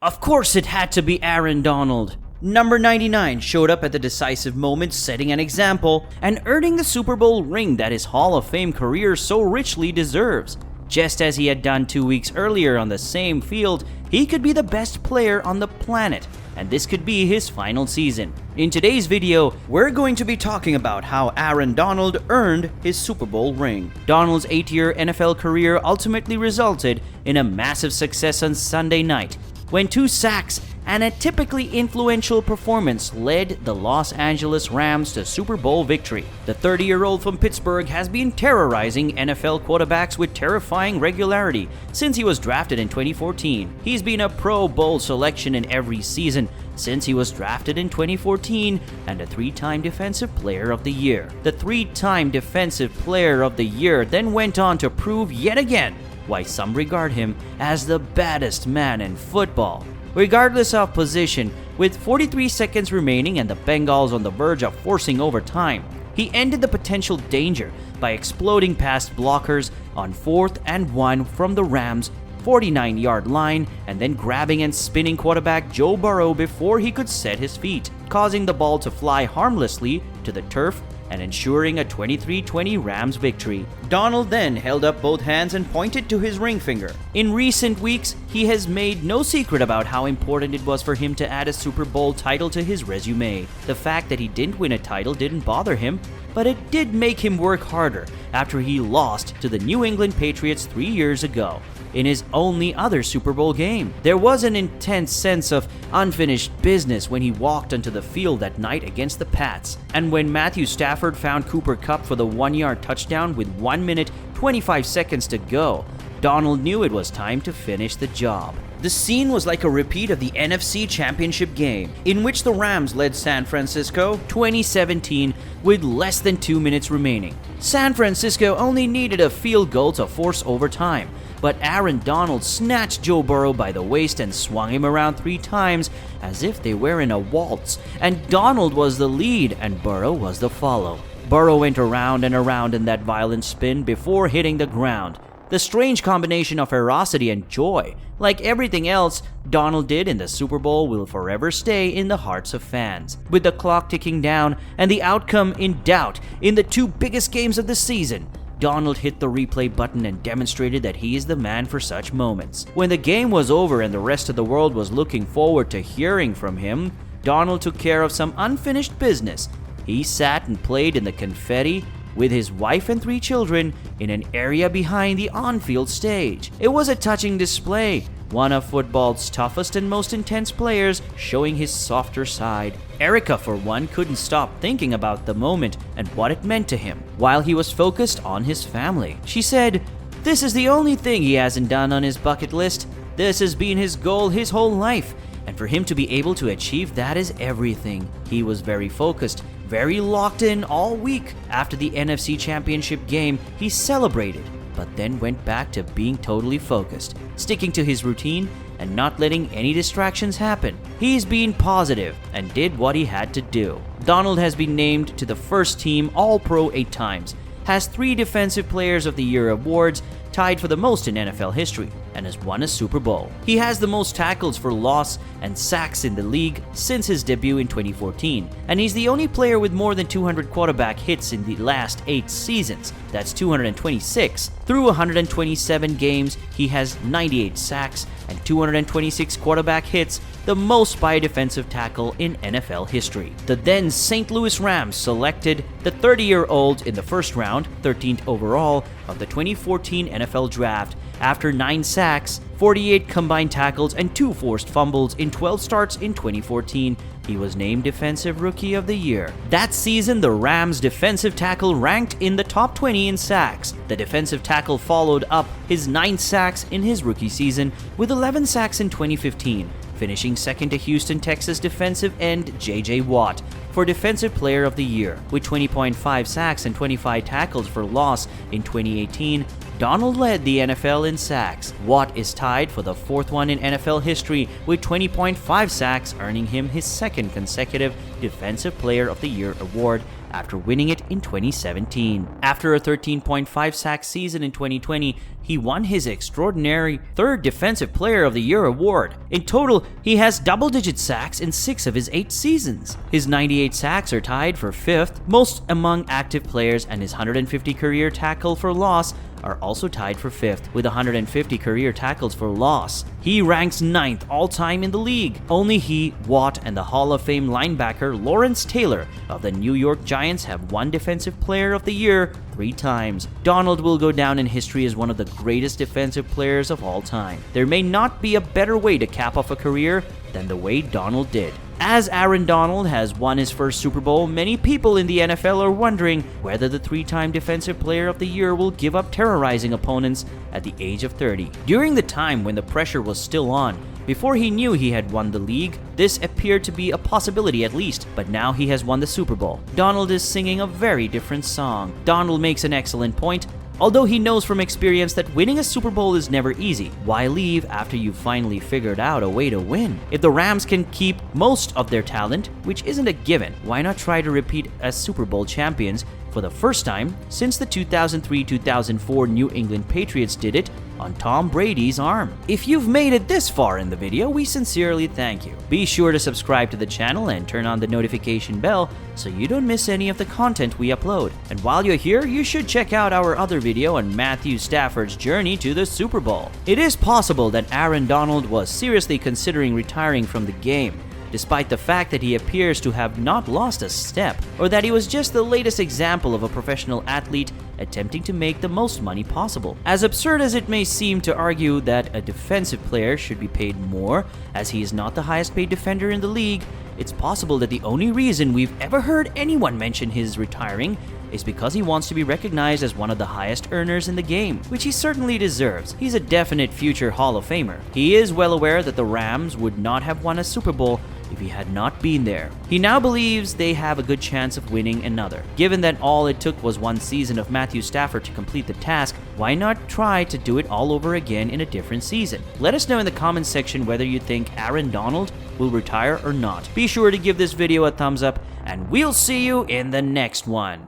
Of course it had to be Aaron Donald. Number 99 showed up at the decisive moment, setting an example and earning the Super Bowl ring that his Hall of Fame career so richly deserves. Just as he had done 2 weeks earlier on the same field, he could be the best player on the planet, and this could be his final season. In today's video, we're going to be talking about how Aaron Donald earned his Super Bowl ring. Donald's 8-year NFL career ultimately resulted in a massive success on Sunday night, when 2 sacks and a typically influential performance led the Los Angeles Rams to Super Bowl victory. The 30-year-old from Pittsburgh has been terrorizing NFL quarterbacks with terrifying regularity since he was drafted in 2014. He's been a Pro Bowl selection in every season since he was drafted in 2014 and a 3-time Defensive Player of the Year. The 3-time Defensive Player of the Year then went on to prove yet again why some regard him as the baddest man in football. Regardless of position, with 43 seconds remaining and the Bengals on the verge of forcing overtime, he ended the potential danger by exploding past blockers on 4th and 1 from the Rams' 49-yard line and then grabbing and spinning quarterback Joe Burrow before he could set his feet, causing the ball to fly harmlessly to the turf and ensuring a 23-20 Rams victory. Donald then held up both hands and pointed to his ring finger. In recent weeks, he has made no secret about how important it was for him to add a Super Bowl title to his resume. The fact that he didn't win a title didn't bother him, but it did make him work harder after he lost to the New England Patriots 3 years ago. In his only other Super Bowl game, there was an intense sense of unfinished business when he walked onto the field that night against the Pats. And when Matthew Stafford found Cooper Kupp for the 1-yard touchdown with 1 minute 25 seconds to go, Donald knew it was time to finish the job. The scene was like a repeat of the NFC Championship game, in which the Rams led San Francisco 2017 with less than 2 minutes remaining. San Francisco only needed a field goal to force overtime, but Aaron Donald snatched Joe Burrow by the waist and swung him around 3 times as if they were in a waltz, and Donald was the lead and Burrow was the follow. Burrow went around and around in that violent spin before hitting the ground. The strange combination of ferocity and joy, like everything else Donald did in the Super Bowl, will forever stay in the hearts of fans. With the clock ticking down and the outcome in doubt in the 2 biggest games of the season, Donald hit the replay button and demonstrated that he is the man for such moments. When the game was over and the rest of the world was looking forward to hearing from him, Donald took care of some unfinished business. He sat and played in the confetti with his wife and 3 children in an area behind the on-field stage. It was a touching display, one of football's toughest and most intense players showing his softer side. Erica, for one, couldn't stop thinking about the moment and what it meant to him while he was focused on his family. She said, "This is the only thing he hasn't done on his bucket list. This has been his goal his whole life, and for him to be able to achieve that is everything." He was very focused, very locked in all week. After the NFC Championship game, he celebrated, but then went back to being totally focused, sticking to his routine and not letting any distractions happen. He's been positive and did what he had to do. Donald has been named to the first team All-Pro 8 times, has 3 Defensive Players of the Year awards, tied for the most in NFL history, and has won a Super Bowl. He has the most tackles for loss and sacks in the league since his debut in 2014, and he's the only player with more than 200 quarterback hits in the last 8 seasons. That's 226. Through 127 games, he has 98 sacks and 226 quarterback hits, the most by a defensive tackle in NFL history. The then St. Louis Rams selected the 30-year-old in the first round, 13th overall, of the 2014 NFL Draft after 9 sacks, 48 combined tackles, and 2 forced fumbles in 12 starts in 2014. He was named Defensive Rookie of the Year. That season, the Rams' defensive tackle ranked in the top 20 in sacks. The defensive tackle followed up his 9 sacks in his rookie season with 11 sacks in 2015, finishing second to Houston, Texas defensive end J.J. Watt for Defensive Player of the Year. With 20.5 sacks and 25 tackles for loss in 2018, Donald led the NFL in sacks. Watt is tied for the fourth one in NFL history with 20.5 sacks, earning him his second consecutive Defensive Player of the Year award after winning it in 2017. After a 13.5 sack season in 2020, he won his extraordinary third Defensive Player of the Year award. In total, he has double-digit sacks in 6 of his 8 seasons. His 98 sacks are tied for 5th, most among active players, and his 150 career tackle for loss are also tied for 5th, with 150 career tackles for loss. He ranks 9th all-time in the league. Only he, Watt, and the Hall of Fame linebacker Lawrence Taylor of the New York Giants have won Defensive Player of the Year 3 times. Donald will go down in history as one of the greatest defensive players of all time. There may not be a better way to cap off a career than the way Donald did. As Aaron Donald has won his first Super Bowl, many people in the NFL are wondering whether the 3-time Defensive Player of the Year will give up terrorizing opponents at the age of 30. During the time when the pressure was still on, before he knew he had won the league, this appeared to be a possibility at least, but now he has won the Super Bowl. Donald is singing a very different song. Donald makes an excellent point. Although he knows from experience that winning a Super Bowl is never easy, why leave after you've finally figured out a way to win? If the Rams can keep most of their talent, which isn't a given, why not try to repeat as Super Bowl champions for the first time since the 2003-2004 New England Patriots did it on Tom Brady's arm? If you've made it this far in the video, we sincerely thank you. Be sure to subscribe to the channel and turn on the notification bell so you don't miss any of the content we upload. And while you're here, you should check out our other video on Matthew Stafford's journey to the Super Bowl. It is possible that Aaron Donald was seriously considering retiring from the game, despite the fact that he appears to have not lost a step, or that he was just the latest example of a professional athlete attempting to make the most money possible. As absurd as it may seem to argue that a defensive player should be paid more, as he is not the highest paid defender in the league, it's possible that the only reason we've ever heard anyone mention his retiring is because he wants to be recognized as one of the highest earners in the game, which he certainly deserves. He's a definite future Hall of Famer. He is well aware that the Rams would not have won a Super Bowl if he had not been there. He now believes they have a good chance of winning another. Given that all it took was one season of Matthew Stafford to complete the task, why not try to do it all over again in a different season? Let us know in the comments section whether you think Aaron Donald will retire or not. Be sure to give this video a thumbs up, and we'll see you in the next one.